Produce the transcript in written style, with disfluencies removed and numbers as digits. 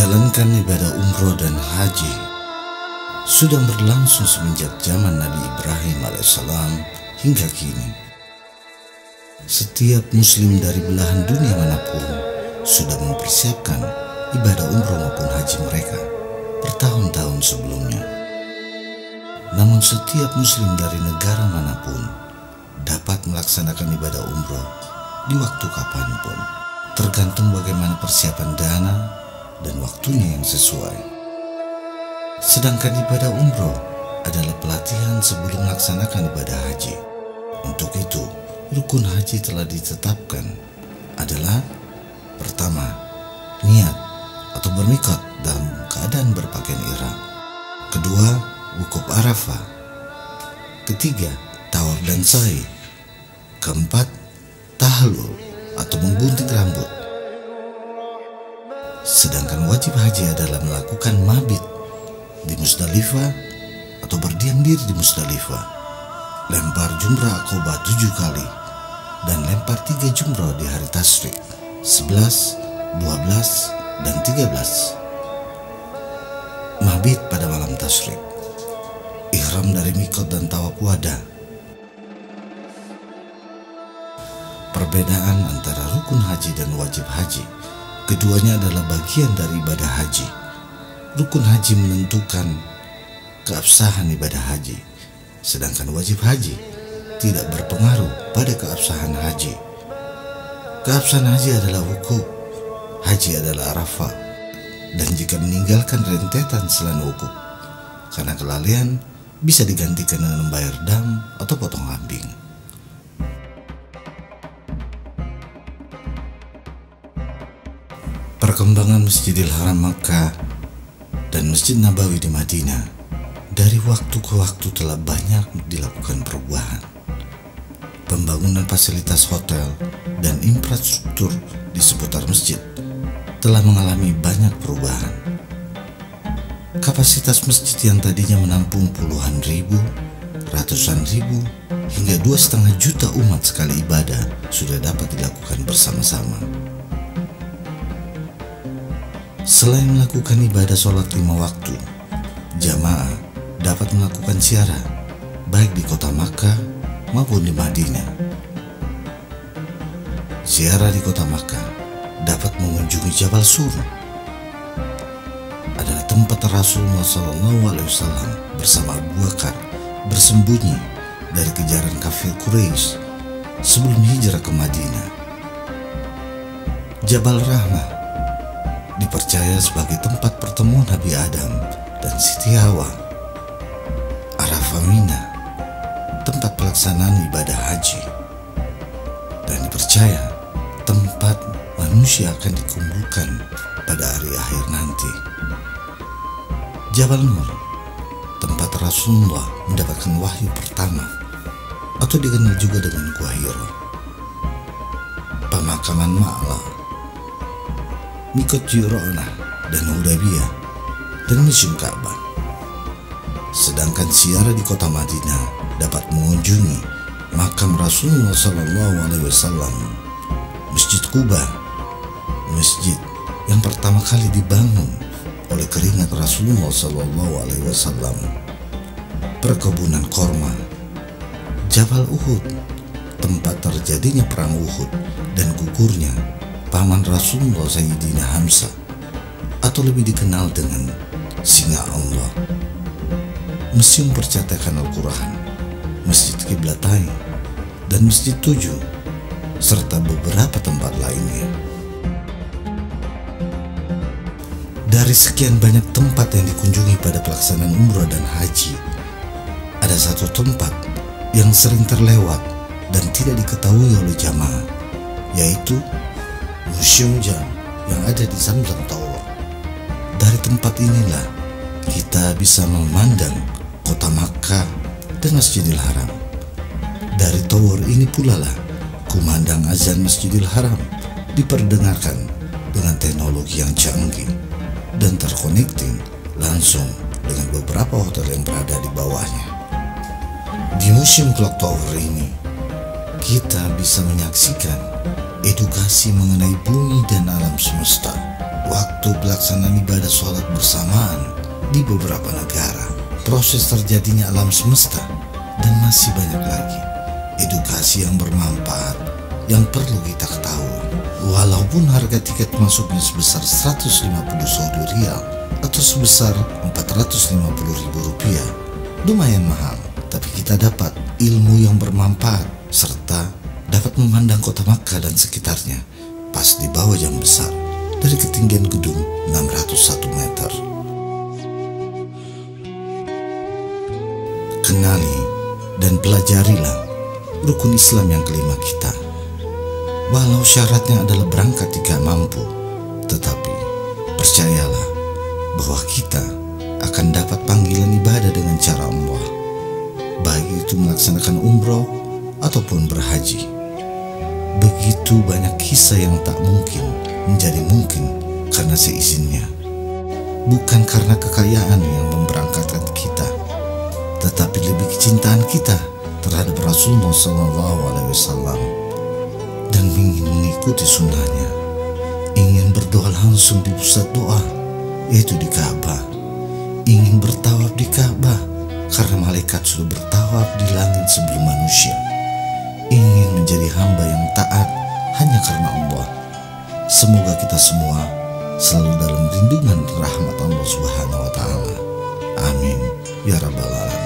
Menjalankan ibadah umroh dan haji sudah berlangsung semenjak zaman Nabi Ibrahim alaihissalam hingga kini. Setiap muslim dari belahan dunia manapun sudah mempersiapkan ibadah umroh maupun haji mereka bertahun-tahun sebelumnya. Namun setiap muslim dari negara manapun dapat melaksanakan ibadah umroh di waktu kapanpun, tergantung bagaimana persiapan dana dan waktunya yang sesuai. Sedangkan ibadah umroh adalah pelatihan sebelum melaksanakan ibadah haji. Untuk itu, rukun haji telah ditetapkan adalah: pertama, niat atau bermikot dalam keadaan berpakaian ihram. Kedua, wukuf Arafah. Ketiga, tawaf dan sa'i. Keempat, tahlul atau menggunting rambut. Sedangkan wajib haji adalah melakukan mabit di Musdalifah atau berdiam diri di Musdalifah, lempar jumrah Aqobah 7 kali, dan lempar 3 jumrah di hari Tasyrik 11, 12, dan 13. Mabit pada malam Tasyrik, ihram dari mikot dan tawaf wada. Perbedaan antara rukun haji dan wajib haji, keduanya adalah bagian dari ibadah haji. Rukun haji menentukan keabsahan ibadah haji, sedangkan wajib haji tidak berpengaruh pada keabsahan haji. Keabsahan haji adalah wukuf, haji adalah Arafah, dan jika meninggalkan rentetan selain wukuf karena kelalaian, bisa digantikan dengan membayar dam atau potong kambing. Perkembangan Masjidil Haram Makkah dan Masjid Nabawi di Madinah dari waktu ke waktu telah banyak dilakukan perubahan. Pembangunan fasilitas hotel dan infrastruktur di seputar masjid telah mengalami banyak perubahan. Kapasitas masjid yang tadinya menampung puluhan ribu, ratusan ribu, hingga 2,5 juta umat sekali ibadah sudah dapat dilakukan bersama-sama. Selain melakukan ibadah sholat 5 waktu, jamaah dapat melakukan ziarah baik di kota Makkah maupun di Madinah. Ziarah di kota Makkah dapat mengunjungi Jabal Sur, adalah tempat Rasulullah SAW bersama Abu Bakar bersembunyi dari kejaran kafir Quraisy sebelum hijrah ke Madinah. Jabal Rahmah dipercaya sebagai tempat pertemuan Nabi Adam dan Siti Hawa. Arafah Mina, tempat pelaksanaan ibadah haji, dan dipercaya tempat manusia akan dikumpulkan pada hari akhir nanti. Jabal Nur, tempat Rasulullah mendapatkan wahyu pertama, atau dikenal juga dengan Gua Hiro. Pemakaman Ma'la, Mikot Jironah dan Hudaybiyah, dan Museum Ka'bah. Sedangkan ziarah di kota Madinah dapat mengunjungi makam Rasulullah SAW, Masjid Quba, masjid yang pertama kali dibangun oleh keringat Rasulullah SAW, perkebunan korma, Jabal Uhud, tempat terjadinya perang Uhud dan gugurnya paman Rasulullah Sayyidina Hamzah, atau lebih dikenal dengan Singa Allah, Museum Percetakan Al-Quran, Masjid Qiblatain, dan Masjid 7, serta beberapa tempat lainnya. Dari sekian banyak tempat yang dikunjungi pada pelaksanaan umroh dan haji, ada satu tempat yang sering terlewat dan tidak diketahui oleh jamaah, yaitu Museum Jam yang ada di Zamzam Tower. Dari tempat inilah kita bisa memandang kota Makkah dan Masjidil Haram. Dari tower ini pula lah kumandang azan Masjidil Haram diperdengarkan dengan teknologi yang canggih dan terkonekting langsung dengan beberapa hotel yang berada di bawahnya. Di Museum Clock Tower ini kita bisa menyaksikan edukasi mengenai bumi dan alam semesta waktu pelaksanaan ibadah sholat bersamaan di beberapa negara, proses terjadinya alam semesta, dan masih banyak lagi edukasi yang bermanfaat yang perlu kita ketahui. Walaupun harga tiket masuknya sebesar 150 Saudi Riyal atau sebesar 450.000 rupiah, lumayan mahal, tapi kita dapat ilmu yang bermanfaat serta dapat memandang kota Makkah dan sekitarnya pas di bawah jam besar dari ketinggian gedung 601 meter. Kenali dan pelajarilah rukun Islam yang kelima kita. Walau syaratnya adalah berangkat jika mampu, tetapi percayalah bahwa kita akan dapat panggilan ibadah dengan cara Allah, baik itu melaksanakan umroh ataupun berhaji. Begitu banyak kisah yang tak mungkin menjadi mungkin karena seizinnya, bukan karena kekayaan yang memberangkatkan kita, tetapi lebih kecintaan kita terhadap Rasulullah SAW dan ingin mengikuti sunnahnya, ingin berdoa langsung di pusat doa, yaitu di Ka'bah, ingin bertawaf di Ka'bah karena malaikat sudah bertawaf di langit sebelum manusia, ingin menjadi hamba yang taat hanya karena Allah. Semoga kita semua selalu dalam lindungan rahmat Allah Subhanahu wa Ta'ala. Amin ya Rabbal Alamin.